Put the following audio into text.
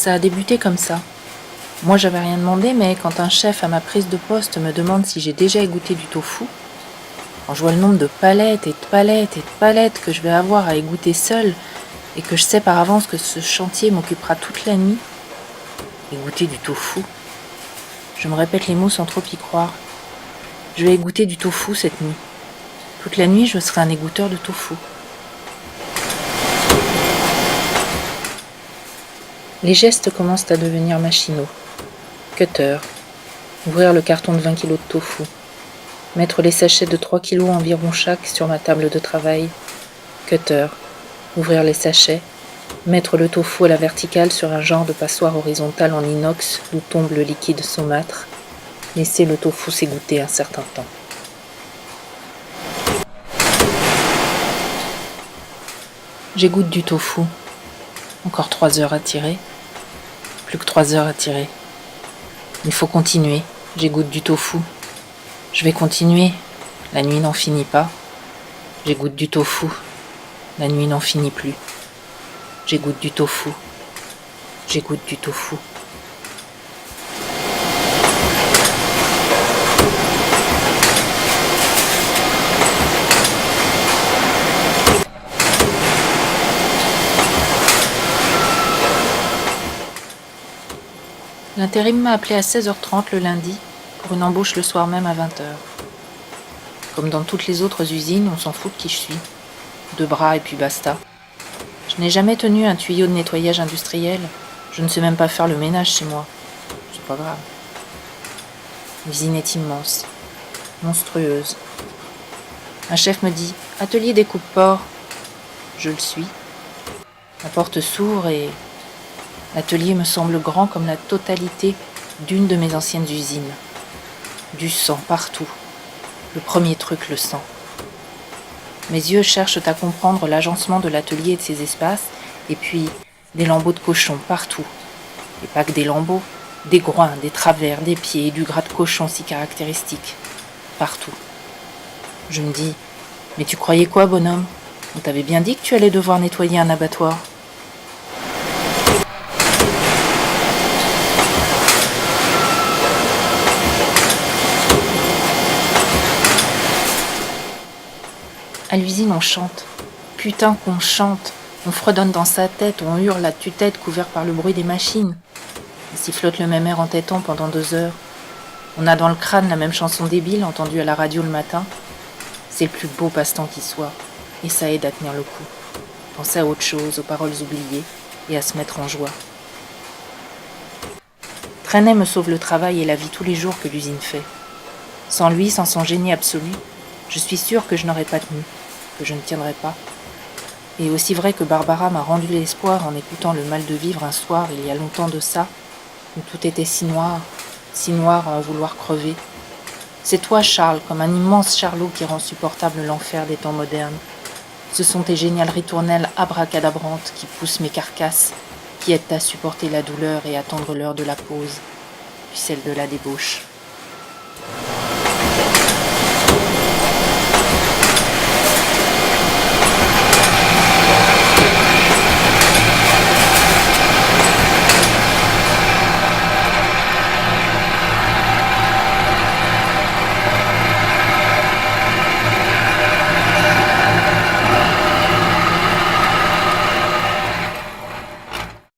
Ça a débuté comme ça. Moi, j'avais rien demandé, mais quand un chef à ma prise de poste me demande si j'ai déjà égoutté du tofu, quand je vois le nombre de palettes et de palettes et de palettes que je vais avoir à égoutter seule et que je sais par avance que ce chantier m'occupera toute la nuit, égoutter du tofu, je me répète les mots sans trop y croire. Je vais égoutter du tofu cette nuit. Toute la nuit, je serai un égoutteur de tofu. Les gestes commencent à devenir machinaux. Cutter, ouvrir le carton de 20 kg de tofu, mettre les sachets de 3 kg environ chaque sur ma table de travail. Cutter, ouvrir les sachets, mettre le tofu à la verticale sur un genre de passoire horizontale en inox d'où tombe le liquide saumâtre, laisser le tofu s'égoutter un certain temps. J'égoutte du tofu. Encore 3 heures à tirer. Plus que 3 heures à tirer. Il faut continuer. J'égoutte du tofu. Je vais continuer. La nuit n'en finit pas. J'égoutte du tofu. La nuit n'en finit plus. J'égoutte du tofu. J'égoutte du tofu. L'intérim m'a appelé à 16h30 le lundi pour une embauche le soir même à 20h. Comme dans toutes les autres usines, on s'en fout de qui je suis. 2 bras et puis basta. Je n'ai jamais tenu un tuyau de nettoyage industriel. Je ne sais même pas faire le ménage chez moi. C'est pas grave. L'usine est immense, monstrueuse. Un chef me dit « Atelier découpe-porc ». Je le suis. La porte s'ouvre et l'atelier me semble grand comme la totalité d'une de mes anciennes usines. Du sang partout. Le premier truc, le sang. Mes yeux cherchent à comprendre l'agencement de l'atelier et de ses espaces, et puis des lambeaux de cochon partout. Et pas que des lambeaux, des groins, des travers, des pieds et du gras de cochon si caractéristique. Partout. Je me dis, mais tu croyais quoi, bonhomme? On t'avait bien dit que tu allais devoir nettoyer un abattoir. À l'usine, on chante. Putain qu'on chante. On fredonne dans sa tête, on hurle à tue-tête couvert par le bruit des machines. On sifflote le même air entêtant pendant 2 heures. On a dans le crâne la même chanson débile entendue à la radio le matin. C'est le plus beau passe-temps qui soit. Et ça aide à tenir le coup. Penser à autre chose, aux paroles oubliées, et à se mettre en joie. Trenet me sauve le travail et la vie tous les jours que l'usine fait. Sans lui, sans son génie absolu, je suis sûre que je n'aurais pas tenu, que je ne tiendrais pas. Et aussi vrai que Barbara m'a rendu l'espoir en écoutant Le mal de vivre un soir, il y a longtemps de ça, où tout était si noir à en vouloir crever. C'est toi, Charles, comme un immense charlot qui rend supportable l'enfer des temps modernes. Ce sont tes géniales ritournelles abracadabrantes qui poussent mes carcasses, qui aident à supporter la douleur et attendre l'heure de la pause, puis celle de la débauche.